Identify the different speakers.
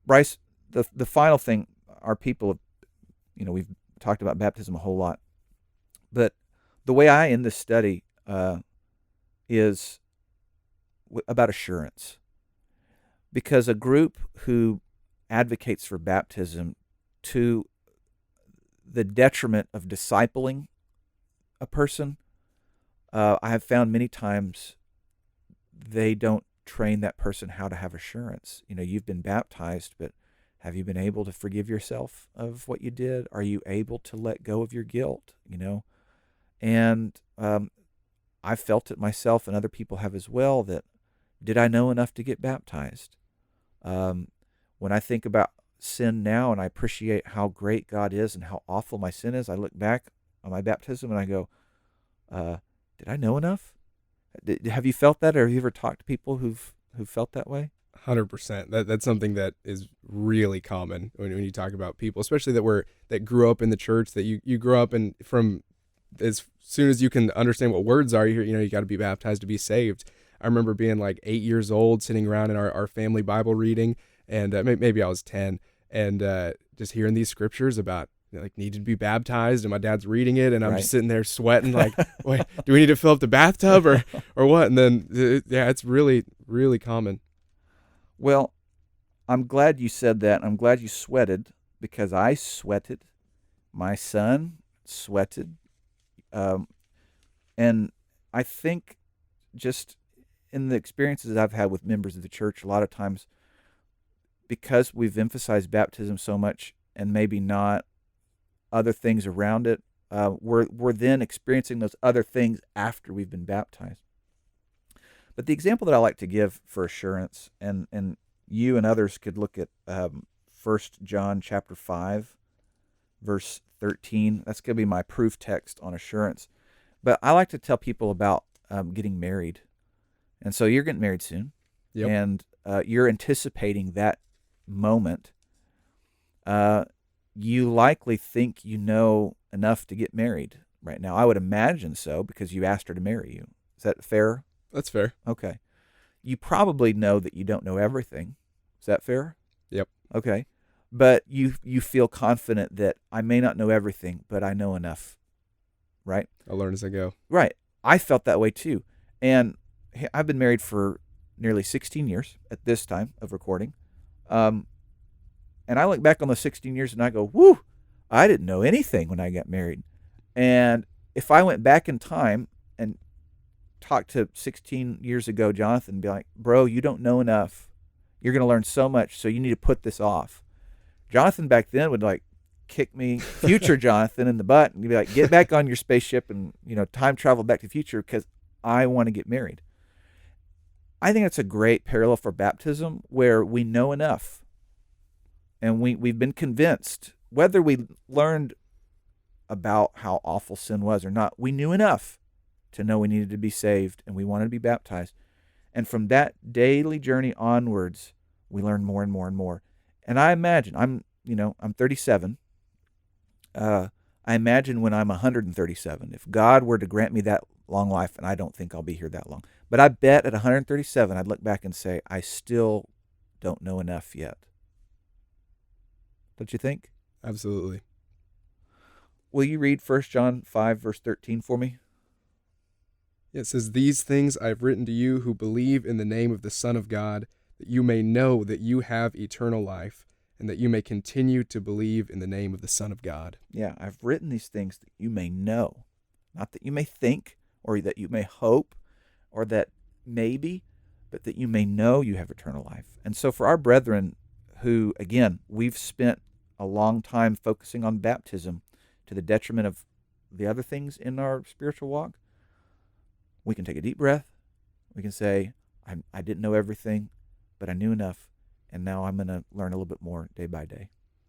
Speaker 1: Bryce, the final thing, our people have, we've talked about baptism a whole lot, but the way I end this study is about assurance, because a group who advocates for baptism to the detriment of discipling a person, I have found many times they don't train that person how to have assurance. You've been baptized, but have you been able to forgive yourself of what you did? Are you able to let go of your guilt? And I felt it myself, and other people have as well, that did I know enough to get baptized? When I think about sin now and I appreciate how great God is and how awful my sin is, I look back on my baptism and I go, did I know enough? Have you felt that, or have you ever talked to people who've felt that way?
Speaker 2: 100%. That's something that is really common when you talk about people, especially that grew up in the church, that you grew up and from as soon as you can understand what words are, you got to be baptized to be saved. I remember being like 8 years old, sitting around in our family Bible reading, and maybe I was 10, and just hearing these scriptures about like needed to be baptized, and my dad's reading it, and I'm
Speaker 1: Right.
Speaker 2: just sitting there sweating like, wait, do we need to fill up the bathtub or what? And then yeah, it's really really common.
Speaker 1: Well, I'm glad you said that. I'm glad you sweated, because I sweated. My son sweated. Um, and I think, just in the experiences I've had with members of the church, a lot of times, because we've emphasized baptism so much and maybe not other things around it, we're then experiencing those other things after we've been baptized. But the example that I like to give for assurance, and you and others could look at 1 John chapter 5, verse 13. That's going to be my proof text on assurance. But I like to tell people about getting married. And so you're getting married soon,
Speaker 2: Yep.
Speaker 1: and you're anticipating that moment. You likely think you know enough to get married right now. I would imagine so, because you asked her to marry you. Is that fair?
Speaker 2: That's fair.
Speaker 1: Okay. You probably know that you don't know everything. Is that fair?
Speaker 2: Yep.
Speaker 1: Okay. But you feel confident that I may not know everything, but I know enough, right?
Speaker 2: I'll learn as I go.
Speaker 1: Right. I felt that way too. And I've been married for nearly 16 years at this time of recording. Um, and I look back on those 16 years and I go, whoo, I didn't know anything when I got married. And if I went back in time and talked to 16 years ago Jonathan and be like, bro, you don't know enough. You're going to learn so much, so you need to put this off. Jonathan back then would like kick me, future Jonathan, in the butt and be like, get back on your spaceship and, time travel back to the future, because I want to get married. I think it's a great parallel for baptism, where we know enough and we've been convinced, whether we learned about how awful sin was or not, we knew enough to know we needed to be saved and we wanted to be baptized. And from that daily journey onwards, we learn more and more and more. And I imagine, I'm 37. I imagine when I'm 137, if God were to grant me that long life, and I don't think I'll be here that long, but I bet at 137, I'd look back and say, I still don't know enough yet. Don't you think?
Speaker 2: Absolutely.
Speaker 1: Will you read 1 John 5, verse 13 for me?
Speaker 2: It says, "These things I have written to you who believe in the name of the Son of God, that you may know that you have eternal life, and that you may continue to believe in the name of the Son of God."
Speaker 1: Yeah, I've written these things that you may know, not that you may think or that you may hope or that maybe, but that you may know you have eternal life. And so for our brethren who, again, we've spent a long time focusing on baptism to the detriment of the other things in our spiritual walk, we can take a deep breath. We can say, I didn't know everything, but I knew enough, and now I'm going to learn a little bit more day by day.